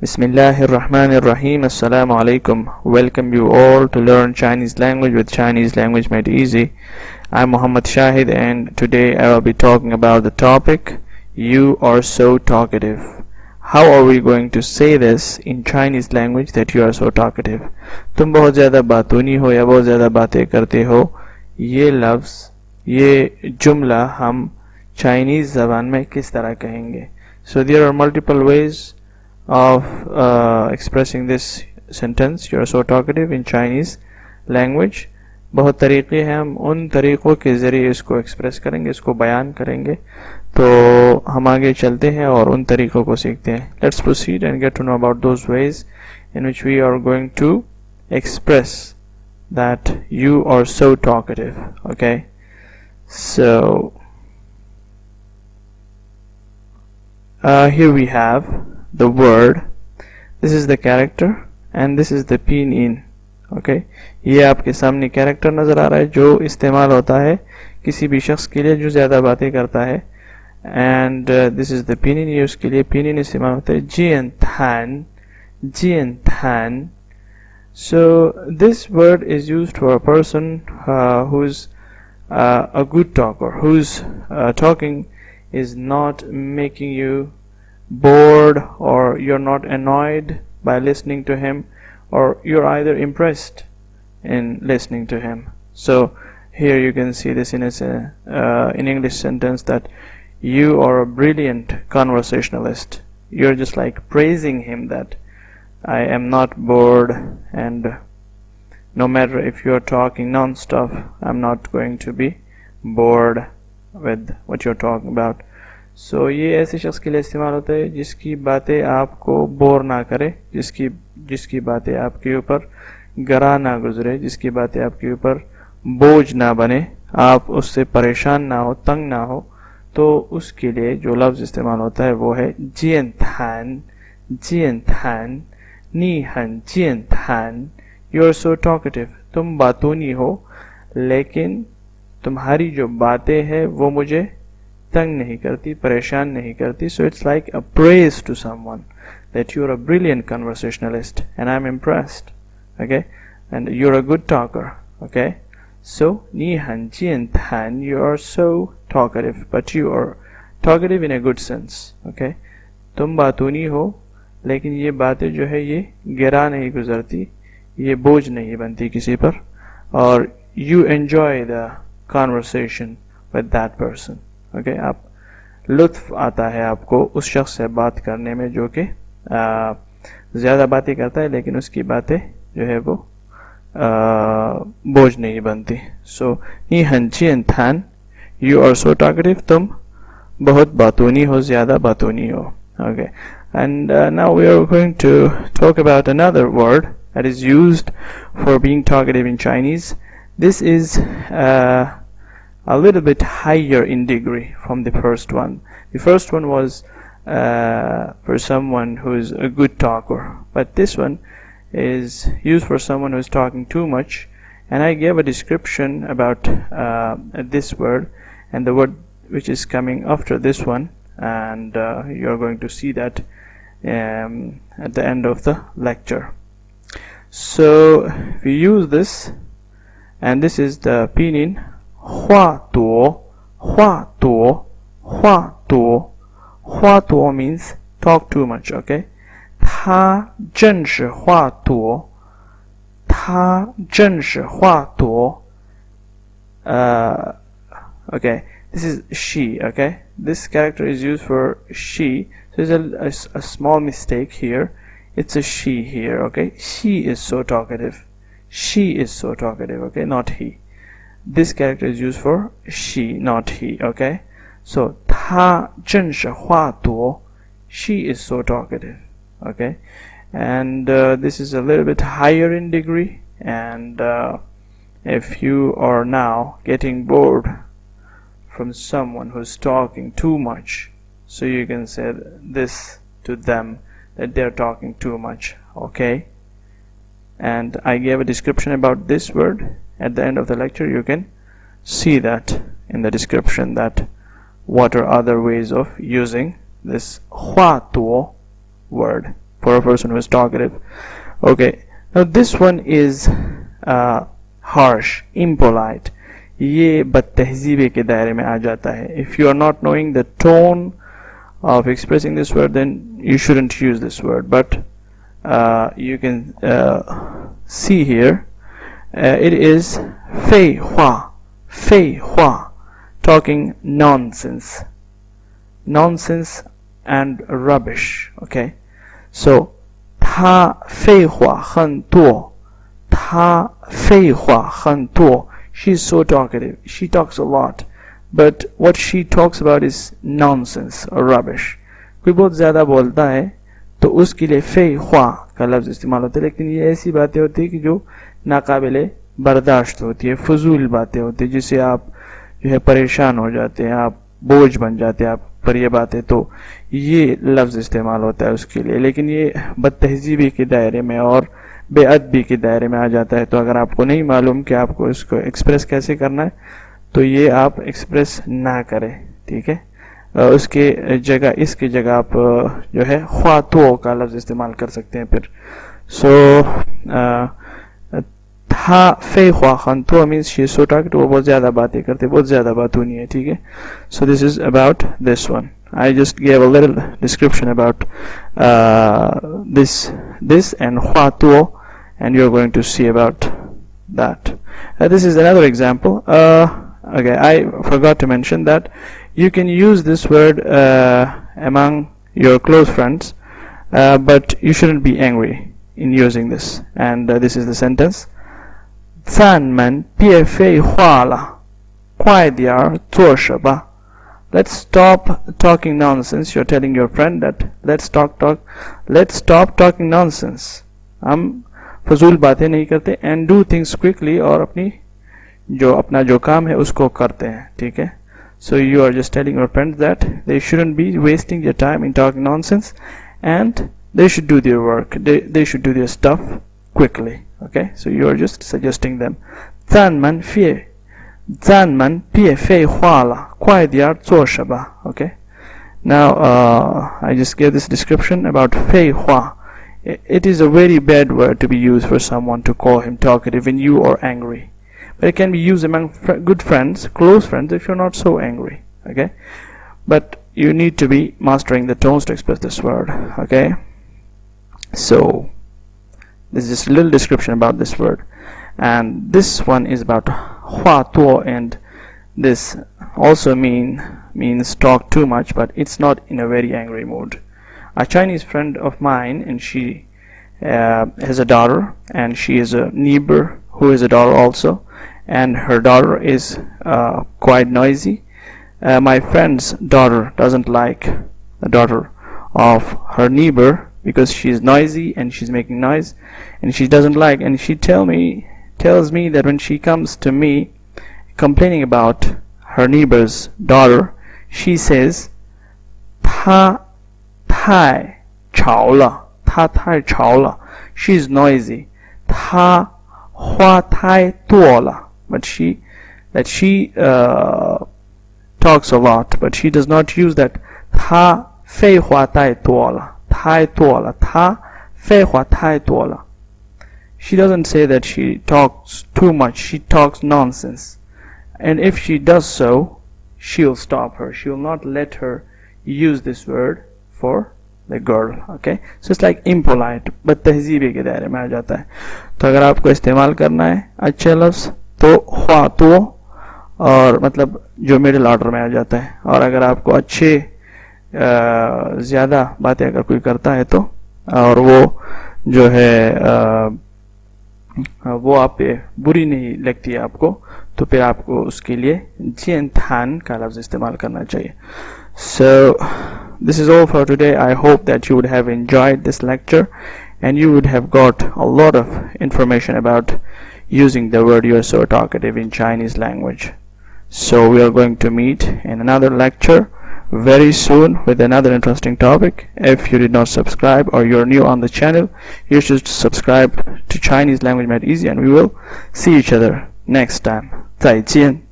Bismillahir Rahmanir Rahim. Assalamu alaikum. Welcome you all to learn Chinese language with Chinese language made easy. I'm Muhammad Shahid and today I will be talking about the topic you are so talkative. How are we going to say this in Chinese language that you are so talkative? तुम बहुत ज़्यादा बातूनी हो या बहुत ज़्यादा बातें करते हो. ये लफ्ज़ ये जुमला हम Chinese ज़बान में किस तरह कहेंगे? So there are multiple ways of expressing this sentence you are so talkative in Chinese language. बहुत तरीक़े हैं, हम उन तरीक़ों के ज़रिए इसको एक्सप्रेस करेंगे, इसको बयान करेंगे. तो हम आगे चलते हैं और उन तरीक़ों को सीखते हैं. Let's proceed and get to know about those ways in which we are going to express that you are so talkative. Okay, so here we have the word. This is the character and this is the pinyin. Okay, ये आपके सामने character नज़र आ रहा है जो इस्तेमाल होता है किसी भी शख्स के लिए जो ज़्यादा बातें करता है. And this is the Pinin. ये उसके लिए पिनिन इस्तेमाल होता है. जियन थान. So this word is used for a person who's a good talker, whose talking is not making you bored or you're not annoyed by listening to him, or you're either impressed in listening to him. So here you can see this in in English sentence that you are a brilliant conversationalist. You're just like praising him that I am not bored, and no matter if you're talking non-stop, I'm not going to be bored with what you're talking about. So ये ऐसे शख्स के लिए इस्तेमाल होता है जिसकी बातें आपको बोर ना करे, जिसकी बातें आपके ऊपर गरा ना गुजरे, जिसकी बातें आपके ऊपर बोझ ना बने, आप उससे परेशान ना हो, तंग ना हो. तो उसके लिए जो लफ्ज़ इस्तेमाल होता है वो है जियन थान. नी हन जियन थान. You are so talkative. तुम बातूनी हो लेकिन तुम्हारी जो बातें हैं वो मुझे तंग नहीं करती, परेशान नहीं करती. So it's like a praise to someone that you're a brilliant conversationalist and I'm impressed. Okay, and you're a good talker. Okay, so ni han jian tan, you are so talkative, but you are talkative in a good sense. Okay, तुम बातूनी हो लेकिन ये बातें जो है ये गिरा नहीं गुजरती, ये बोझ नहीं बनती किसी पर, और you enjoy the conversation with that person. Okay, आप लुत्फ आता है आपको उस शख्स से बात करने में जो कि ज़्यादा बातें करता है लेकिन उसकी बातें जो है वो बोझ नहीं बनती. सो नी हन जियन थान, यू आर सो टॉकेटिव. तुम बहुत बातूनी हो, ज़्यादा बातूनी हो. Okay, and now we are going to talk about another word that is used for being talkative in Chinese. This is a little bit higher in degree from the first one. The first one was for someone who is a good talker, but this one is used for someone who is talking too much. And I gave a description about this word and the word which is coming after this one, and you're going to see that at the end of the lecture. So we use this, and this is the pinyin. 话多 means talk too much. Okay, 他真是话多. Okay, this is she. Okay, this character is used for she. So there's a small mistake here. It's a she here. Okay, she is so talkative. Okay, not he. This character is used for she, not he. Okay, so 她真是话多. She is so talkative. Okay, and this is a little bit higher in degree, and if you are now getting bored from someone who's talking too much, so you can say this to them that they're talking too much. Okay, and I gave a description about this word at the end of the lecture. You can see that in the description that what are other ways of using this 话多 word. for a person who is talkative. Okay, now this one is harsh, impolite. ये बदतहजीबी के दायरे में आ जाता है. If you are not knowing the tone of expressing this word, then you shouldn't use this word. But you can see here, it is 废话, 废话, talking nonsense, nonsense and rubbish. Okay, so 他废话很多，他废话很多. She's so talkative. She talks a lot, but what she talks about is nonsense or rubbish. कोई बहुत ज़्यादा बोलता है तो उसके लिए फे ख्वा का लफ्ज़ इस्तेमाल होता है, लेकिन ये ऐसी बातें होती है कि जो नाकाबिले बर्दाश्त होती है, फजूल बातें होती है, जिससे आप जो है परेशान हो जाते हैं, आप बोझ बन जाते हैं आप पर ये बातें, तो ये लफ्ज़ इस्तेमाल होता है उसके लिए. लेकिन ये बदतहजीबी के दायरे में और बेअदबी के दायरे में आ जाता है. तो अगर आपको नहीं मालूम कि आपको इसको एक्सप्रेस कैसे करना है, तो ये आप एक्सप्रेस ना करें, ठीक है. उसके जगह, इसकी जगह आप जो है ख्वातो का लफ्ज़ इस्तेमाल कर सकते हैं फिर. सो था फे ख्वा खंतो मीन्स शी सो टॉक्ड, वो बहुत ज़्यादा बातें करते, बहुत ज़्यादा बात होनी है, ठीक है. So this is about this one. I just gave a little description about this and huatuo, and you're going to see about that. This is another example. Okay, I forgot to mention that you can use this word among your close friends, but you shouldn't be angry in using this. And this is the sentence: 咱们别废话了，快点儿做事吧. Let's stop talking nonsense. You're telling your friend that let's stop talking nonsense. हम फजूल बातें नहीं करते and do things quickly, और अपना जो काम है उसको करते हैं, ठीक है. So you are just telling your friends that they shouldn't be wasting their time in talking nonsense, and they should do their work. They should do their stuff quickly. Okay, so you are just suggesting them. 咱们别废话了，快点做事吧. Okay. Now I just gave this description about 废话. It is a very bad word to be used for someone to call him talkative when you are angry. But it can be used among good friends, close friends, if you're not so angry. Okay. But you need to be mastering the tones to express this word. Okay. So this is just a little description about this word. And this one is about huatuo, and this also means talk too much, but it's not in a very angry mood. A Chinese friend of mine, and she has a daughter, and she is a neighbor who is a daughter also, and her daughter is quite noisy. My friend's daughter doesn't like the daughter of her neighbor because she's noisy and she's making noise, and she doesn't like, and she tells me that when she comes to me complaining about her neighbor's daughter, she says 她太吵了，她太吵了. She's noisy. 她话太多了. But she talks a lot, but she does not use that 她废话太多了，太多了，她废话太多了. She doesn't say that she talks too much, she talks nonsense. And if she does so, she'll stop her. She will not let her use this word for the girl. Okay, so it's like impolite, but तहजीबे के दायरे में आ जाता है. तो अगर आपको इस्तेमाल करना है अच्छे लफ्ज़ तो ख्वातो, और मतलब जो मिडिल ऑर्डर में आ जाता है. और अगर आपको अच्छे ज़्यादा बातें अगर कोई करता है तो, और वो जो है वो आप पे बुरी नहीं लगती है आपको, तो फिर आपको उसके लिए जिन थान का लफ्ज़ इस्तेमाल करना चाहिए. So this is all for today. I hope that you would have enjoyed this lecture and you would have got a lot of information about using the word "you are so talkative" in Chinese language. So we are going to meet in another lecture very soon with another interesting topic. If you did not subscribe or you're new on the channel, you should subscribe to Chinese Language Made Easy, and we will see each other next time. 再见.